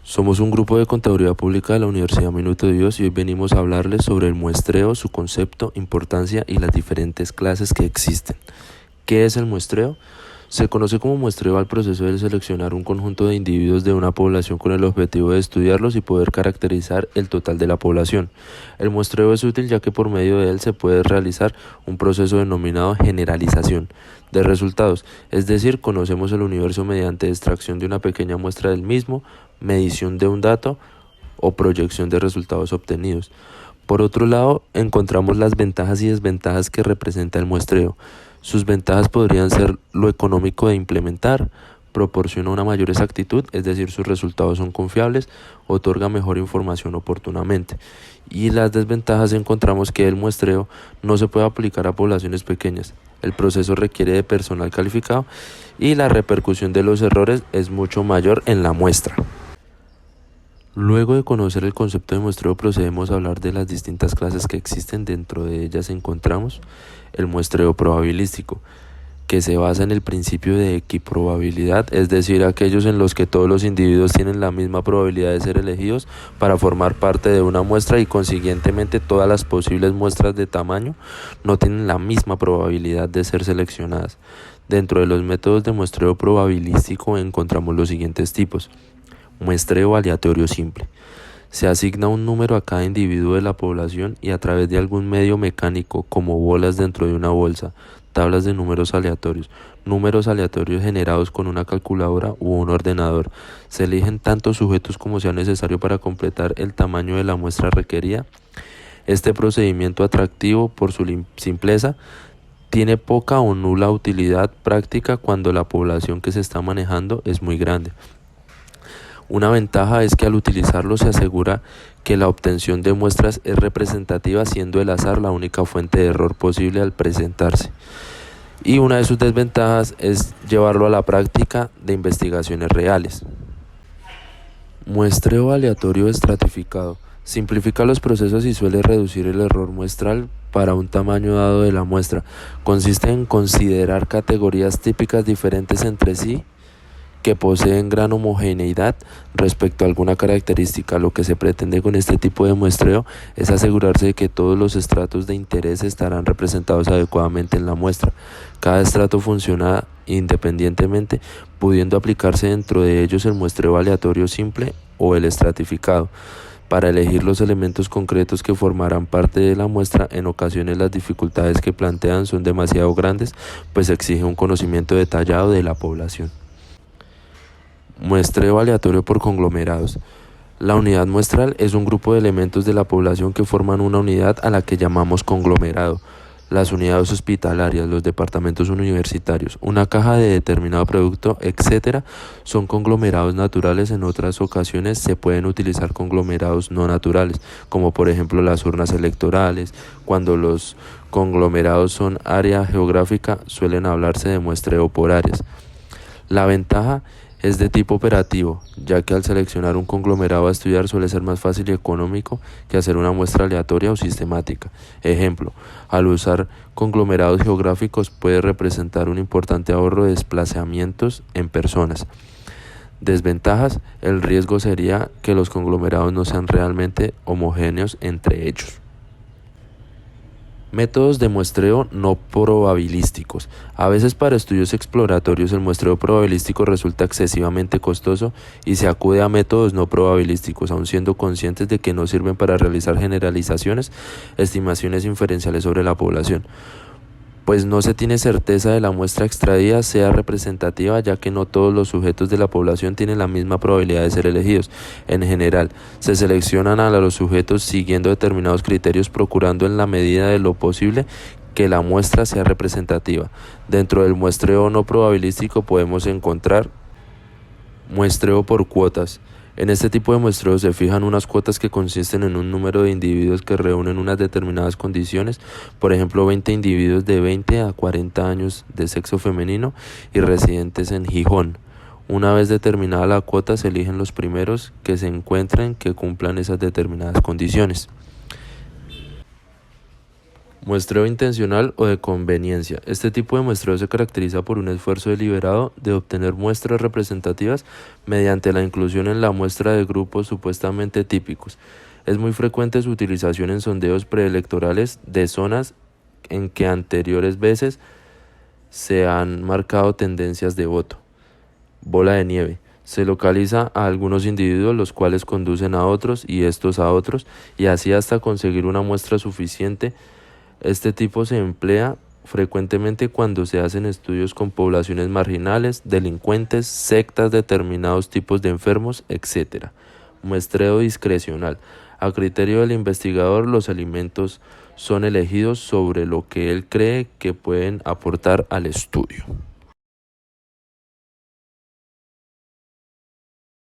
Somos un grupo de contaduría pública de la Universidad Minuto de Dios y hoy venimos a hablarles sobre el muestreo, su concepto, importancia y las diferentes clases que existen. ¿Qué es el muestreo? Se conoce como muestreo al proceso de seleccionar un conjunto de individuos de una población con el objetivo de estudiarlos y poder caracterizar el total de la población. El muestreo es útil ya que por medio de él se puede realizar un proceso denominado generalización de resultados, es decir, conocemos el universo mediante extracción de una pequeña muestra del mismo, medición de un dato o proyección de resultados obtenidos. Por otro lado, encontramos las ventajas y desventajas que representa el muestreo. Sus ventajas podrían ser lo económico de implementar, proporciona una mayor exactitud, es decir, sus resultados son confiables, otorga mejor información oportunamente. Y las desventajas encontramos que el muestreo no se puede aplicar a poblaciones pequeñas. El proceso requiere de personal calificado y la repercusión de los errores es mucho mayor en la muestra. Luego de conocer el concepto de muestreo procedemos a hablar de las distintas clases que existen. Dentro de ellas encontramos el muestreo probabilístico, que se basa en el principio de equiprobabilidad, es decir, aquellos en los que todos los individuos tienen la misma probabilidad de ser elegidos para formar parte de una muestra y consiguientemente todas las posibles muestras de tamaño no tienen la misma probabilidad de ser seleccionadas. Dentro de los métodos de muestreo probabilístico encontramos los siguientes tipos. Muestreo aleatorio simple. Se asigna un número a cada individuo de la población y a través de algún medio mecánico como bolas dentro de una bolsa, tablas de números aleatorios generados con una calculadora u un ordenador. Se eligen tantos sujetos como sea necesario para completar el tamaño de la muestra requerida. Este procedimiento atractivo por su simpleza tiene poca o nula utilidad práctica cuando la población que se está manejando es muy grande. Una ventaja es que al utilizarlo se asegura que la obtención de muestras es representativa, siendo el azar la única fuente de error posible al presentarse. Y una de sus desventajas es llevarlo a la práctica de investigaciones reales. Muestreo aleatorio estratificado. Simplifica los procesos y suele reducir el error muestral para un tamaño dado de la muestra. Consiste en considerar categorías típicas diferentes entre sí que poseen gran homogeneidad respecto a alguna característica. Lo que se pretende con este tipo de muestreo es asegurarse de que todos los estratos de interés estarán representados adecuadamente en la muestra. Cada estrato funciona independientemente, pudiendo aplicarse dentro de ellos el muestreo aleatorio simple o el estratificado. Para elegir los elementos concretos que formarán parte de la muestra, en ocasiones las dificultades que plantean son demasiado grandes, pues exige un conocimiento detallado de la población. Muestreo aleatorio por conglomerados. La unidad muestral es un grupo de elementos de la población que forman una unidad a la que llamamos conglomerado. Las unidades hospitalarias, los departamentos universitarios, una caja de determinado producto, etc. son conglomerados naturales. En otras ocasiones se pueden utilizar conglomerados no naturales, como por ejemplo las urnas electorales. Cuando los conglomerados son área geográfica, suelen hablarse de muestreo por áreas. La ventaja es de tipo operativo, ya que al seleccionar un conglomerado a estudiar suele ser más fácil y económico que hacer una muestra aleatoria o sistemática. Ejemplo, al usar conglomerados geográficos puede representar un importante ahorro de desplazamientos en personas. Desventajas: el riesgo sería que los conglomerados no sean realmente homogéneos entre ellos. Métodos de muestreo no probabilísticos. A veces para estudios exploratorios el muestreo probabilístico resulta excesivamente costoso y se acude a métodos no probabilísticos, aun siendo conscientes de que no sirven para realizar generalizaciones, estimaciones inferenciales sobre la población, pues no se tiene certeza de la muestra extraída sea representativa, ya que no todos los sujetos de la población tienen la misma probabilidad de ser elegidos. En general, se seleccionan a los sujetos siguiendo determinados criterios, procurando en la medida de lo posible que la muestra sea representativa. Dentro del muestreo no probabilístico podemos encontrar muestreo por cuotas. En este tipo de muestreo se fijan unas cuotas que consisten en un número de individuos que reúnen unas determinadas condiciones, por ejemplo 20 individuos de 20 a 40 años de sexo femenino y residentes en Gijón. Una vez determinada la cuota, se eligen los primeros que se encuentren que cumplan esas determinadas condiciones. Muestreo intencional o de conveniencia. Este tipo de muestreo se caracteriza por un esfuerzo deliberado de obtener muestras representativas mediante la inclusión en la muestra de grupos supuestamente típicos. Es muy frecuente su utilización en sondeos preelectorales de zonas en que anteriores veces se han marcado tendencias de voto. Bola de nieve. Se localiza a algunos individuos los cuales conducen a otros y estos a otros y así hasta conseguir una muestra suficiente. Este tipo se emplea frecuentemente cuando se hacen estudios con poblaciones marginales, delincuentes, sectas, determinados tipos de enfermos, etc. Muestreo discrecional. A criterio del investigador, los alimentos son elegidos sobre lo que él cree que pueden aportar al estudio.